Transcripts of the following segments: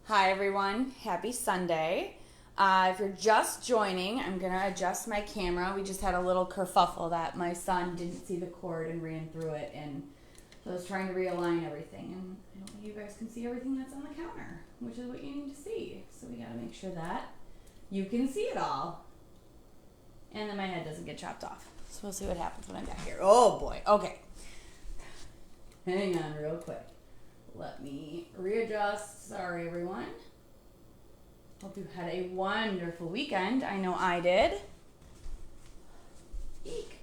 Hi everyone, happy Sunday. If you're just joining, I'm going to adjust my camera. We just had a little kerfuffle that my son didn't see the cord and ran through it, and so I was trying to realign everything, and I don't think you guys can see everything that's on the counter, which is what you need to see. So we got to make sure that you can see it all. And then my head doesn't get chopped off. So we'll see what happens when I'm back here. Oh boy, okay. Hang on real quick. Let me readjust. Sorry, everyone. Hope you had a wonderful weekend. I know I did. Eek.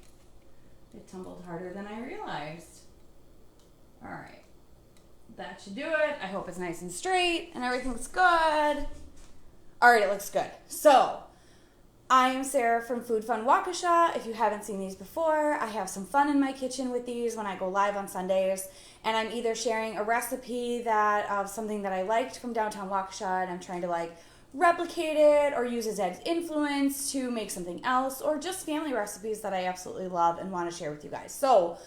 It tumbled harder than I realized. All right. That should do it. I hope it's nice and straight and everything's good. All right, it looks good. So, I am Sarah from Food Fun Waukesha. If you haven't seen these before, I have some fun in my kitchen with these when I go live on Sundays. And I'm either sharing a recipe of something that I liked from downtown Waukesha and I'm trying to replicate it or use it as influence to make something else, or just family recipes that I absolutely love and want to share with you guys. So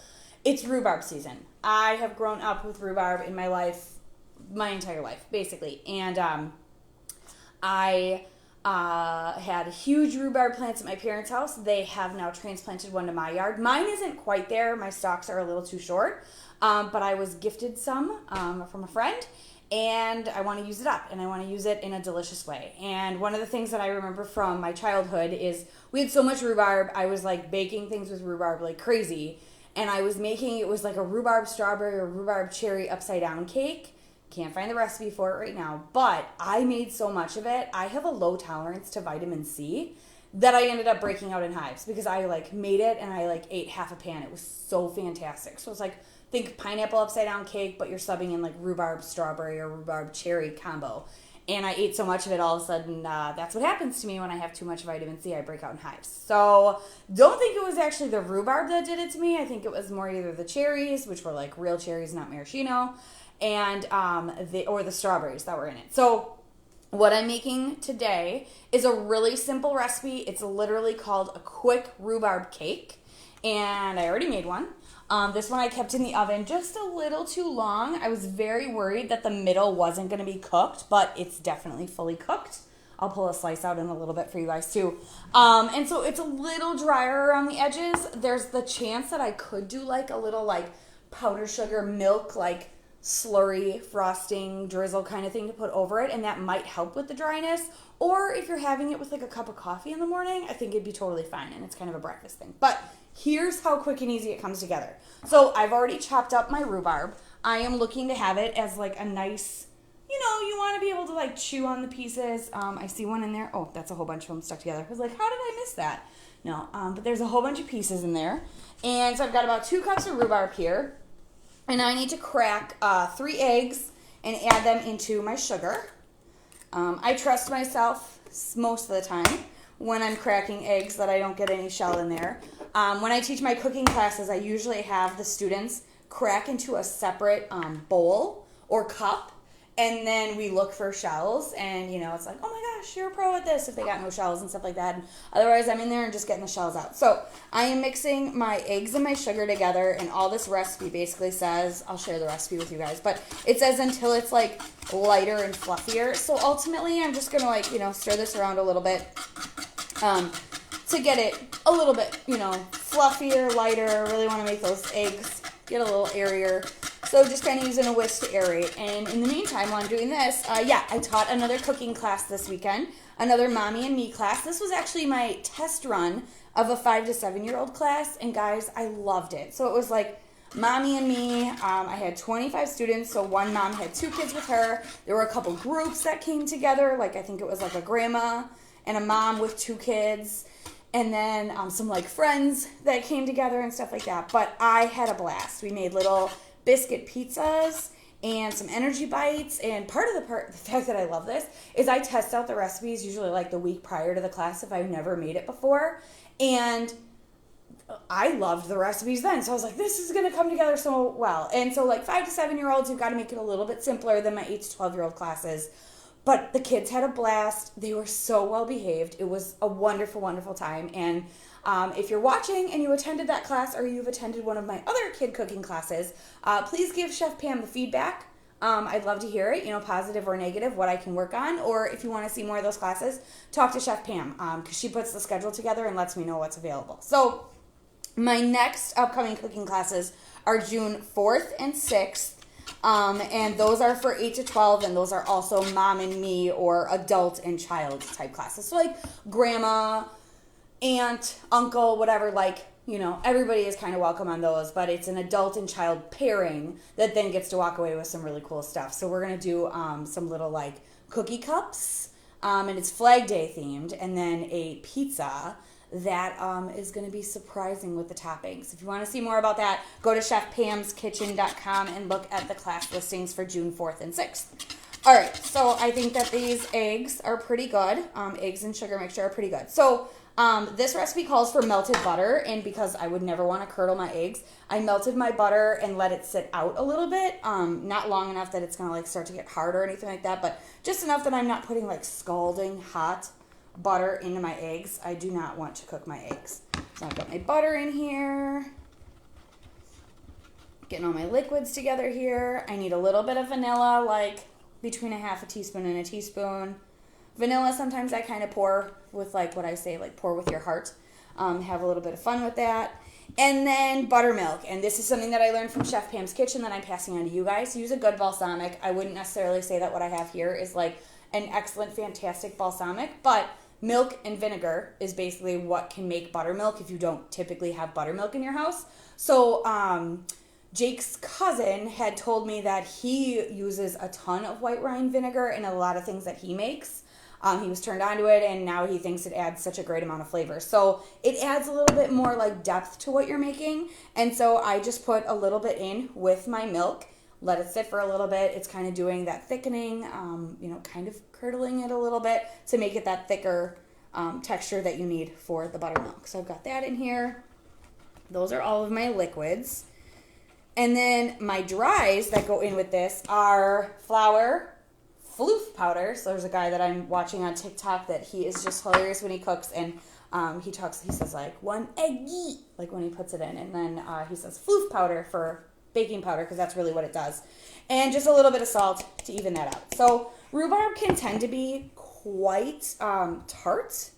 it's rhubarb season. I have grown up with rhubarb in my life, my entire life, basically. And I had huge rhubarb plants at my parents' house. They have now transplanted one to my yard. Mine isn't quite there. My stalks are a little too short, but I was gifted some from a friend, and I want to use it up, and I want to use it in a delicious way. And one of the things that I remember from my childhood is we had so much rhubarb. I was baking things with rhubarb like crazy, and I was making, it was like a rhubarb strawberry or rhubarb cherry upside down cake. Can't find the recipe for it right now, but I made so much of it. I have a low tolerance to vitamin C that I ended up breaking out in hives because I made it and I ate half a pan. It was so fantastic. So it's think pineapple upside down cake, but you're subbing in rhubarb strawberry or rhubarb cherry combo. And I ate so much of it, all of a sudden, that's what happens to me when I have too much vitamin C. I break out in hives. So don't think it was actually the rhubarb that did it to me. I think it was more either the cherries, which were real cherries, not maraschino, and the strawberries that were in it. So what I'm making today is a really simple recipe. It's literally called a quick rhubarb cake, and I already made one. This one I kept in the oven just a little too long. I was very worried that the middle wasn't going to be cooked, but it's definitely fully cooked. I'll pull a slice out in a little bit for you guys too. And so it's a little drier around the edges. There's the chance that I could do a little powder sugar milk slurry frosting drizzle kind of thing to put over it, and that might help with the dryness. Or if you're having it with a cup of coffee in the morning, I think it'd be totally fine, and it's kind of a breakfast thing. But here's how quick and easy it comes together. So I've already chopped up my rhubarb. I am looking to have it as a nice, you want to be able to chew on the pieces. I see one in there. Oh, that's a whole bunch of them stuck together. I was how did I miss that? No, but there's a whole bunch of pieces in there. And so I've got about 2 cups of rhubarb here. And I need to crack 3 eggs and add them into my sugar. I trust myself most of the time when I'm cracking eggs that I don't get any shell in there. When I teach my cooking classes, I usually have the students crack into a separate bowl or cup, and then we look for shells, and it's oh my gosh, you're a pro at this if they got no shells and stuff like that. And otherwise, I'm in there and just getting the shells out. So I am mixing my eggs and my sugar together, and all this recipe basically says, I'll share the recipe with you guys, but it says until it's lighter and fluffier. So ultimately, I'm just gonna stir this around a little bit to get it a little bit fluffier, lighter. I really want to make those eggs get a little airier. So just kind of using a whisk to aerate. And in the meantime, while I'm doing this, I taught another cooking class this weekend, another Mommy and Me class. This was actually my test run of a 5 to 7-year-old class, and guys, I loved it. So it was Mommy and Me. I had 25 students, so one mom had 2 kids with her. There were a couple groups that came together, I think it was a grandma and a mom with 2 kids, and then some friends that came together and stuff like that. But I had a blast. We made little biscuit pizzas and some energy bites, and part of the fact that I love this is I test out the recipes usually the week prior to the class if I've never made it before, and I loved the recipes then. So I was this is going to come together so well. And so 5 to 7-year-olds, you've got to make it a little bit simpler than my 8 to 12-year-old classes. But the kids had a blast. They were so well behaved. It was a wonderful, wonderful time. And if you're watching and you attended that class, or you've attended one of my other kid cooking classes, please give Chef Pam the feedback I'd love to hear it, positive or negative, what I can work on. Or if you want to see more of those classes, talk to Chef Pam, because she puts the schedule together and lets me know what's available. So my next upcoming cooking classes are June 4th and 6th. And those are for 8 to 12, and those are also mom and me or adult and child type classes. So like grandma, aunt, uncle, whatever, everybody is kind of welcome on those, but it's an adult and child pairing that then gets to walk away with some really cool stuff. So we're going to do some little cookie cups, and it's Flag Day themed, and then a pizza that is going to be surprising with the toppings. If you want to see more about that, go to chefpamskitchen.com and look at the class listings for June 4th and 6th. All right, so I think that these eggs are pretty good. Eggs and sugar mixture are pretty good. So this recipe calls for melted butter, and because I would never want to curdle my eggs, I melted my butter and let it sit out a little bit. Not long enough that it's going to start to get hard or anything like that, but just enough that I'm not putting scalding hot butter into my eggs. I do not want to cook my eggs. So I've got my butter in here. Getting all my liquids together here. I need a little bit of vanilla, between a half a teaspoon and a teaspoon. Vanilla, sometimes I kind of pour with what I say, pour with your heart. Have a little bit of fun with that. And then buttermilk. And this is something that I learned from Chef Pam's Kitchen that I'm passing on to you guys. Use a good balsamic. I wouldn't necessarily say that what I have here is an excellent, fantastic balsamic, but milk and vinegar is basically what can make buttermilk if you don't typically have buttermilk in your house. So Jake's cousin had told me that he uses a ton of white wine vinegar in a lot of things that he makes. He was turned on to it, and now he thinks it adds such a great amount of flavor. So it adds a little bit more depth to what you're making. And so I just put a little bit in with my milk, let it sit for a little bit. It's kind of doing that thickening, kind of curdling it a little bit to make it that thicker texture that you need for the buttermilk. So I've got that in here. Those are all of my liquids. And then my dries that go in with this are flour, floof powder. So there's a guy that I'm watching on TikTok that he is just hilarious when he cooks, and he says one eggy, when he puts it in. And then he says floof powder for baking powder, because that's really what it does. And just a little bit of salt to even that out. So rhubarb can tend to be quite tart,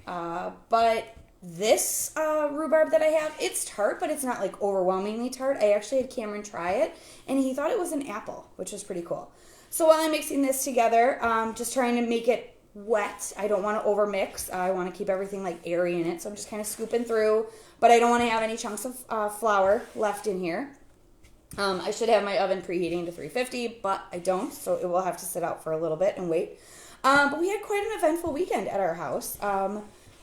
but this rhubarb that I have, it's tart, but it's not overwhelmingly tart. I actually had Cameron try it, and he thought it was an apple, which was pretty cool. So while I'm mixing this together, just trying to make it wet. I don't want to overmix. I want to keep everything airy in it, so I'm just kind of scooping through, but I don't want to have any chunks of flour left in here. I should have my oven preheating to 350, but I don't, so it will have to sit out for a little bit and wait. But we had quite an eventful weekend at our house.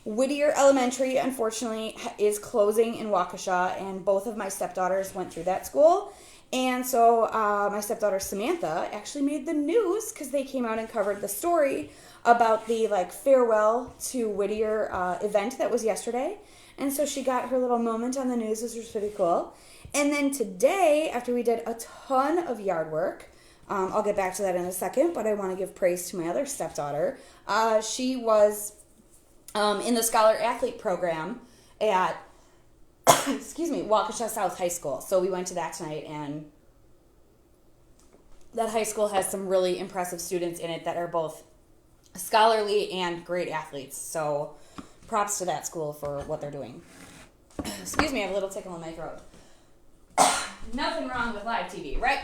Whittier Elementary, unfortunately, is closing in Waukesha, and both of my stepdaughters went through that school. And so my stepdaughter Samantha actually made the news because they came out and covered the story about the farewell to Whittier event that was yesterday. And so she got her little moment on the news, which was pretty cool. And then today, after we did a ton of yard work, I'll get back to that in a second, but I want to give praise to my other stepdaughter. She was in the Scholar Athlete program at Waukesha South High School. So we went to that tonight, and that high school has some really impressive students in it that are both scholarly and great athletes. So props to that school for what they're doing. Excuse me, I have a little tickle in my throat. Nothing wrong with live TV, right?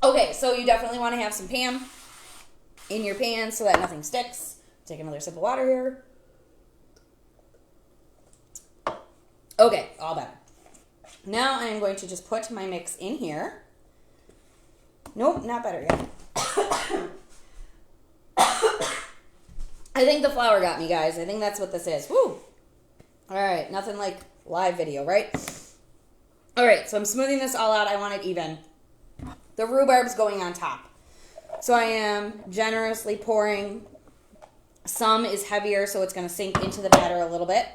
Okay, so you definitely want to have some Pam in your pan so that nothing sticks. Take another sip of water here. Okay, all better. Now I'm going to just put my mix in here. Nope, not better yet. I think the flour got me, guys. I think that's what this is. Woo! All right, nothing like live video, right? All right, so I'm smoothing this all out. I want it even. The rhubarb's going on top. So I am generously pouring. Some is heavier, so it's going to sink into the batter a little bit.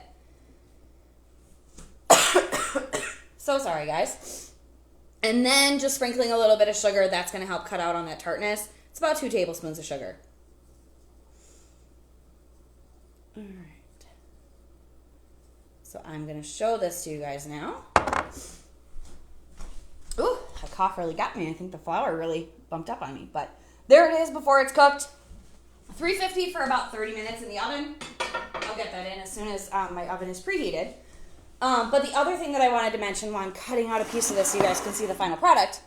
So sorry, guys. And then just sprinkling a little bit of sugar. That's going to help cut out on that tartness. It's about 2 tablespoons of sugar. All right. So I'm going to show this to you guys now. Ooh, that cough really got me. I think the flour really bumped up on me. But there it is before it's cooked. 350 for about 30 minutes in the oven. I'll get that in as soon as my oven is preheated. But the other thing that I wanted to mention while I'm cutting out a piece of this so you guys can see the final product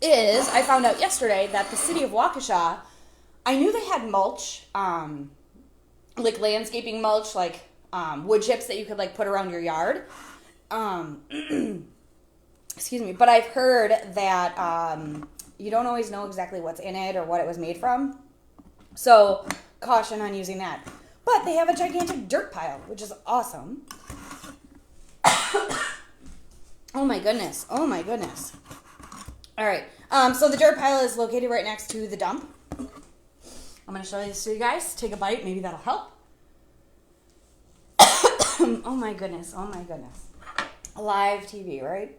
is I found out yesterday that the city of Waukesha, I knew they had mulch, like landscaping mulch, like wood chips that you could like put around your yard. Excuse me, but I've heard that you don't always know exactly what's in it or what it was made from. So caution on using that. But they have a gigantic dirt pile, which is awesome. Oh my goodness. Oh my goodness. All right. So the dirt pile is located right next to the dump. I'm going to show this to you guys. Take a bite. Maybe that'll help. Oh my goodness. Oh my goodness. Live TV, right?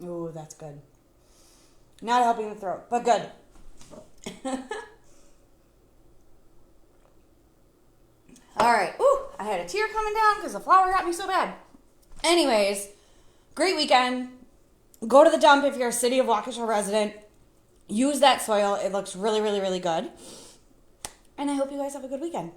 Oh, that's good. Not helping the throat, but good. All right. Ooh, I had a tear coming down because the flour got me so bad. Anyways, great weekend. Go to the dump if you're a city of Waukesha resident. Use that soil. It looks really, really, really good. And I hope you guys have a good weekend.